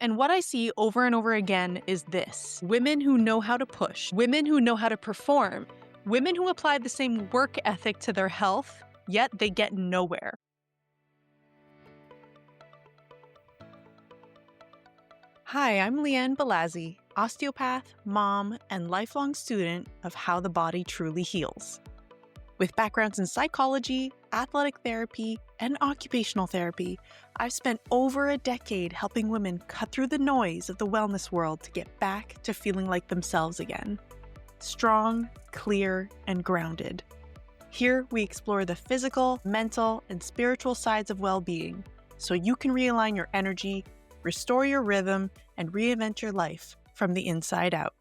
And what I see over and over again is this: women who know how to push, women who know how to perform, women who apply the same work ethic to their health, yet they get nowhere. Hi, I'm Lianne Balazsi, osteopath, mom, and lifelong student of how the body truly heals. With backgrounds in psychology, athletic therapy, and occupational therapy, I've spent over a decade helping women cut through the noise of the wellness world to get back to feeling like themselves again. Strong, clear, and grounded. Here, we explore the physical, mental, and spiritual sides of well-being so you can realign your energy, restore your rhythm, and reinvent your life from the inside out.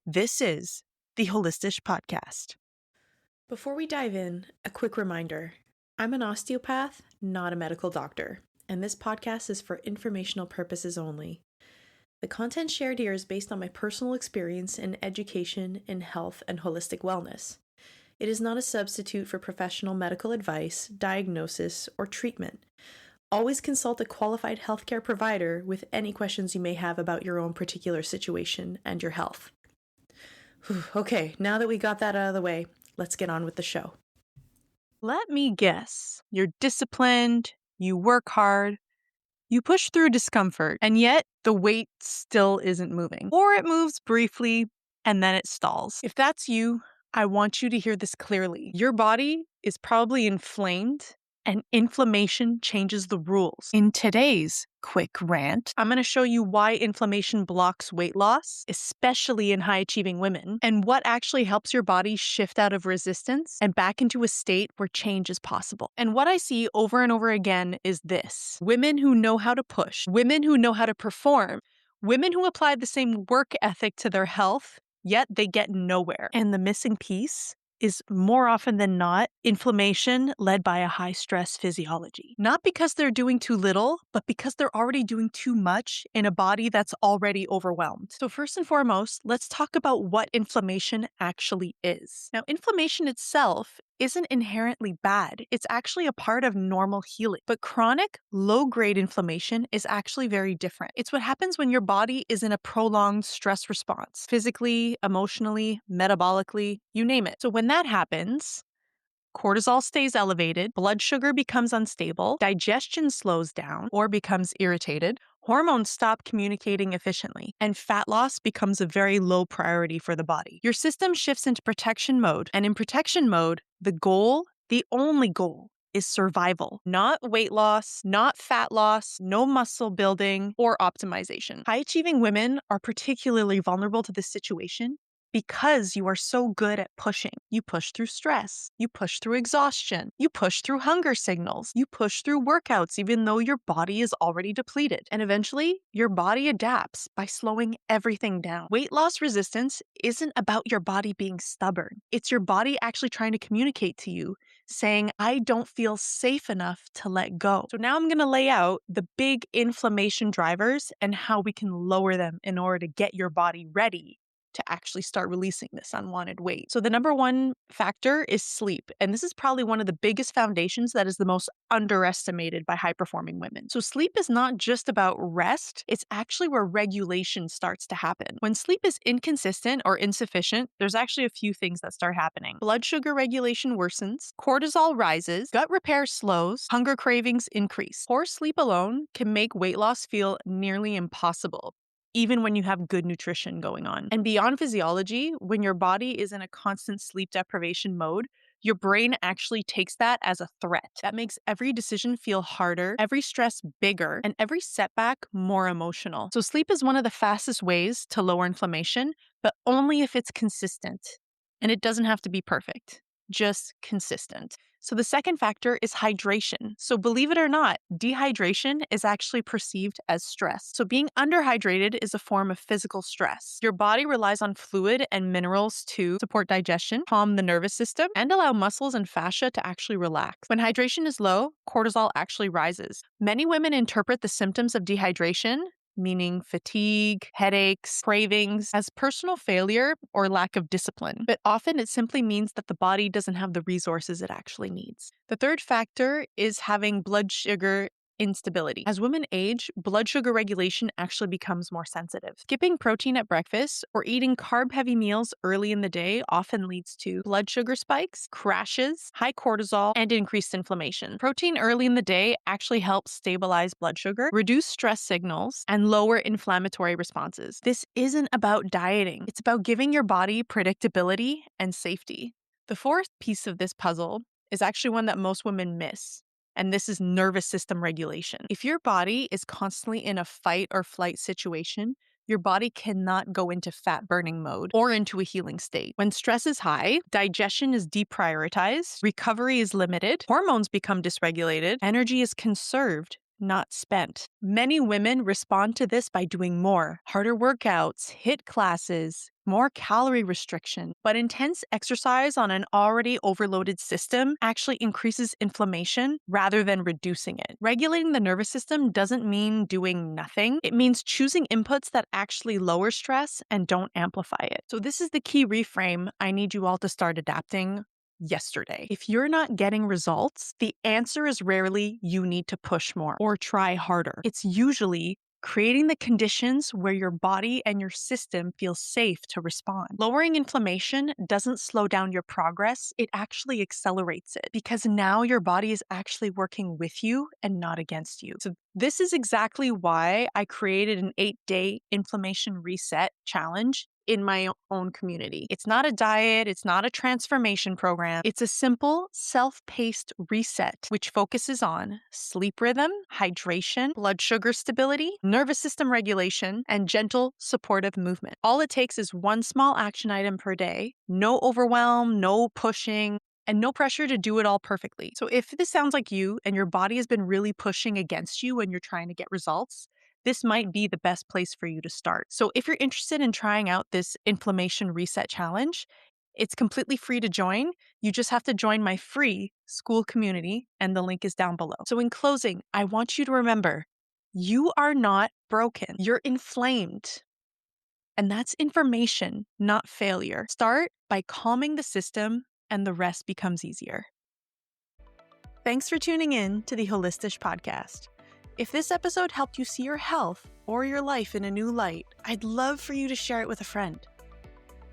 This is the Holistish Podcast. Before we dive in, a quick reminder. I'm an osteopath, not a medical doctor, and this podcast is for informational purposes only. The content shared here is based on my personal experience in education in health and holistic wellness. It is not a substitute for professional medical advice, diagnosis, or treatment. Always consult a qualified healthcare provider with any questions you may have about your own particular situation and your health. Okay, now that we got that out of the way, let's get on with the show. Let me guess. You're disciplined, you work hard, you push through discomfort, and yet the weight still isn't moving. Or it moves briefly and then it stalls. If that's you, I want you to hear this clearly. Your body is probably inflamed, and inflammation changes the rules. In today's quick rant, I'm going to show you why inflammation blocks weight loss, especially in high-achieving women, and what actually helps your body shift out of resistance and back into a state where change is possible. And what I see over and over again is this: women who know how to push, women who know how to perform, women who apply the same work ethic to their health, yet they get nowhere. And the missing piece is more often than not inflammation led by a high-stress physiology. Not because they're doing too little, but because they're already doing too much in a body that's already overwhelmed. So first and foremost, let's talk about what inflammation actually is. Now, inflammation itself isn't inherently bad. It's actually a part of normal healing. But chronic, low-grade inflammation is actually very different. It's what happens when your body is in a prolonged stress response, physically, emotionally, metabolically, you name it. So when that happens, cortisol stays elevated, blood sugar becomes unstable, digestion slows down or becomes irritated, hormones stop communicating efficiently, and fat loss becomes a very low priority for the body. Your system shifts into protection mode, and in protection mode, the only goal, is survival, not weight loss, not fat loss, no muscle building, or optimization. High-achieving women are particularly vulnerable to this situation because you are so good at pushing. You push through stress. You push through exhaustion. You push through hunger signals. You push through workouts even though your body is already depleted. And eventually, your body adapts by slowing everything down. Weight loss resistance isn't about your body being stubborn. It's your body actually trying to communicate to you, saying, I don't feel safe enough to let go. So now I'm going to lay out the big inflammation drivers and how we can lower them in order to get your body ready to actually start releasing this unwanted weight. So the number one factor is sleep. And this is probably one of the biggest foundations that is the most underestimated by high-performing women. So sleep is not just about rest, it's actually where regulation starts to happen. When sleep is inconsistent or insufficient, there's actually a few things that start happening. Blood sugar regulation worsens, cortisol rises, gut repair slows, hunger cravings increase. Poor sleep alone can make weight loss feel nearly impossible, even when you have good nutrition going on. And beyond physiology, when your body is in a constant sleep deprivation mode, your brain actually takes that as a threat. That makes every decision feel harder, every stress bigger, and every setback more emotional. So sleep is one of the fastest ways to lower inflammation, but only if it's consistent. And it doesn't have to be perfect, just consistent. So the second factor is hydration. So believe it or not, dehydration is actually perceived as stress. So being underhydrated is a form of physical stress. Your body relies on fluid and minerals to support digestion, calm the nervous system, and allow muscles and fascia to actually relax. When hydration is low, cortisol actually rises. Many women interpret the symptoms of dehydration, meaning fatigue, headaches, cravings, as personal failure or lack of discipline. But often it simply means that the body doesn't have the resources it actually needs. The third factor is having blood sugar instability. As women age, blood sugar regulation actually becomes more sensitive. Skipping protein at breakfast or eating carb-heavy meals early in the day often leads to blood sugar spikes, crashes, high cortisol, and increased inflammation. Protein early in the day actually helps stabilize blood sugar, reduce stress signals, and lower inflammatory responses. This isn't about dieting. It's about giving your body predictability and safety. The fourth piece of this puzzle is actually one that most women miss, and this is nervous system regulation. If your body is constantly in a fight or flight situation, your body cannot go into fat burning mode or into a healing state. When stress is high, digestion is deprioritized, recovery is limited, hormones become dysregulated, energy is conserved, not spent. Many women respond to this by doing more, harder workouts, HIIT classes, more calorie restriction, but intense exercise on an already overloaded system actually increases inflammation rather than reducing it. Regulating the nervous system doesn't mean doing nothing. It means choosing inputs that actually lower stress and don't amplify it. So this is the key reframe I need you all to start adapting yesterday. If you're not getting results, the answer is rarely you need to push more or try harder. It's usually creating the conditions where your body and your system feel safe to respond. Lowering inflammation doesn't slow down your progress, it actually accelerates it because now your body is actually working with you and not against you. So this is exactly why I created an 8-day inflammation reset challenge in my own community. It's not a diet, it's not a transformation program. It's a simple, self-paced reset, which focuses on sleep rhythm, hydration, blood sugar stability, nervous system regulation, and gentle, supportive movement. All it takes is one small action item per day, no overwhelm, no pushing, and no pressure to do it all perfectly. So if this sounds like you and your body has been really pushing against you when you're trying to get results, this might be the best place for you to start. So if you're interested in trying out this inflammation reset challenge, it's completely free to join. You just have to join my free school community, and the link is down below. So in closing, I want you to remember, you are not broken. You're inflamed. And that's information, not failure. Start by calming the system, and the rest becomes easier. Thanks for tuning in to the Holistish podcast. If this episode helped you see your health or your life in a new light, I'd love for you to share it with a friend.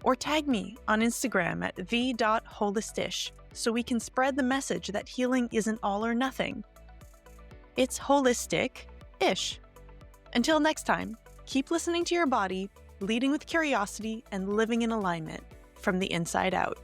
Or tag me on Instagram at the.holistish so we can spread the message that healing isn't all or nothing. It's holistic-ish. Until next time, keep listening to your body, leading with curiosity, and living in alignment from the inside out.